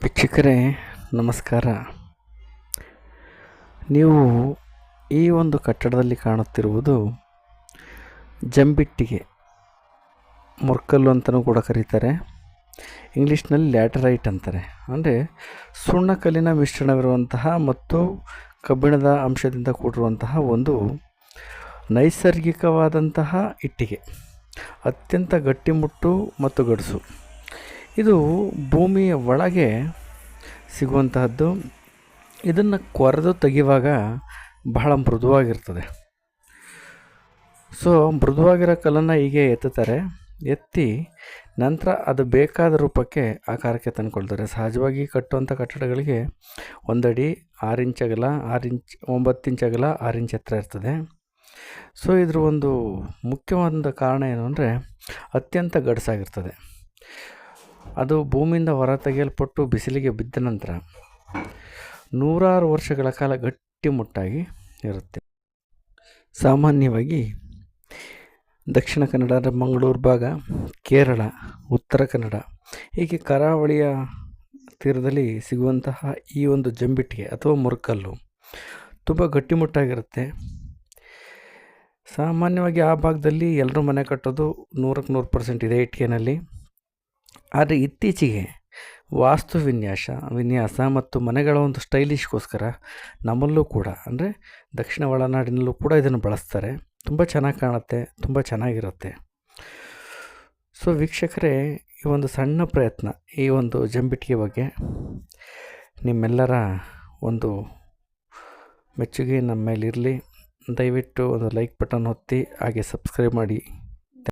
ವೀಕ್ಷಕರೇ ನಮಸ್ಕಾರ. ನೀವು ಈ ಒಂದು ಕಟ್ಟಡದಲ್ಲಿ ಕಾಣುತ್ತಿರುವುದು ಜಂಬಿಟ್ಟಿಗೆ, ಮೊರ್ಕಲ್ಲು ಅಂತಲೂ ಕೂಡ ಕರೀತಾರೆ. ಇಂಗ್ಲೀಷ್ನಲ್ಲಿ ಲ್ಯಾಟರೈಟ್ ಅಂತಾರೆ. ಅಂದರೆ ಸುಣ್ಣಕಲ್ಲಿನ ಮಿಶ್ರಣವಿರುವಂತಹ ಮತ್ತು ಕಬ್ಬಿಣದ ಅಂಶದಿಂದ ಕೂಡಿರುವಂತಹ ಒಂದು ನೈಸರ್ಗಿಕವಾದಂತಹ ಇಟ್ಟಿಗೆ, ಅತ್ಯಂತ ಗಟ್ಟಿಮುಟ್ಟು ಮತ್ತು ಗಡುಸು. ಇದು ಭೂಮಿಯ ಒಳಗೆ ಸಿಗುವಂತಹದ್ದು. ಇದನ್ನು ಕೊರೆದು ತೆಗೆಯುವಾಗ ಬಹಳ ಮೃದುವಾಗಿರ್ತದೆ. ಸೊ ಮೃದುವಾಗಿರೋ ಕಲ್ಲನ್ನು ಹೀಗೆ ಎತ್ತುತ್ತಾರೆ. ಎತ್ತಿ ನಂತರ ಅದು ಬೇಕಾದ ರೂಪಕ್ಕೆ ಆಕಾರಕ್ಕೆ ತಂದುಕೊಳ್ತಾರೆ. ಸಹಜವಾಗಿ ಕಟ್ಟುವಂಥ ಕಟ್ಟಡಗಳಿಗೆ 1 ಅಡಿ 6 ಇಂಚ್ ಅಗಲ, 9 ಇಂಚ್ ಅಗಲ, 6 ಇಂಚ್ ಎತ್ತರ ಇರ್ತದೆ. ಸೊ ಇದ್ರ ಒಂದು ಮುಖ್ಯವಾದ ಕಾರಣ ಏನು ಅಂದರೆ ಅತ್ಯಂತ ಗಡುಸಾಗಿರ್ತದೆ. ಅದು ಭೂಮಿಯಿಂದ ಹೊರ ತೆಗೆಯಲ್ಪಟ್ಟು ಬಿಸಿಲಿಗೆ ಬಿದ್ದ ನಂತರ 100 ವರ್ಷಗಳ ಕಾಲ ಗಟ್ಟಿಮುಟ್ಟಾಗಿ ಇರುತ್ತೆ. ಸಾಮಾನ್ಯವಾಗಿ ದಕ್ಷಿಣ ಕನ್ನಡ, ಮಂಗಳೂರು ಭಾಗ, ಕೇರಳ, ಉತ್ತರ ಕನ್ನಡ ಹೀಗೆ ಕರಾವಳಿಯ ತೀರದಲ್ಲಿ ಸಿಗುವಂತಹ ಈ ಒಂದು ಜಂಬಿಟ್ಟಿಗೆ ಅಥವಾ ಮೊರ್ಕಲ್ಲು ತುಂಬ ಗಟ್ಟಿಮುಟ್ಟಾಗಿರುತ್ತೆ. ಸಾಮಾನ್ಯವಾಗಿ ಆ ಭಾಗದಲ್ಲಿ ಎಲ್ಲರೂ ಮನೆ ಕಟ್ಟೋದು 100% ಇದೆ ಇಟ್ಟಿಗೆನಲ್ಲಿ. ಆದರೆ ಇತ್ತೀಚೆಗೆ ವಾಸ್ತು ವಿನ್ಯಾಸ ಮತ್ತು ಮನೆಗಳ ಒಂದು ಸ್ಟೈಲಿಶ್ಗೋಸ್ಕರ ನಮ್ಮಲ್ಲೂ ಕೂಡ ಅಂದರೆ ದಕ್ಷಿಣ ಒಳನಾಡಿನಲ್ಲೂ ಕೂಡ ಇದನ್ನು ಬಳಸ್ತಾರೆ. ತುಂಬ ಚೆನ್ನಾಗಿ ಕಾಣುತ್ತೆ, ತುಂಬ ಚೆನ್ನಾಗಿರುತ್ತೆ. ಸೊ ವೀಕ್ಷಕರೇ, ಈ ಒಂದು ಸಣ್ಣ ಪ್ರಯತ್ನ, ಈ ಒಂದು ಜಂಬಿಟ್ಟಿಗೆ ಬಗ್ಗೆ ನಿಮ್ಮೆಲ್ಲರ ಒಂದು ಮೆಚ್ಚುಗೆ ನಮ್ಮ ಮೇಲಿರಲಿ. ದಯವಿಟ್ಟು ಒಂದು ಲೈಕ್ ಬಟನ್ ಒತ್ತಿ, ಹಾಗೆ ಸಬ್ಸ್ಕ್ರೈಬ್ ಮಾಡಿ.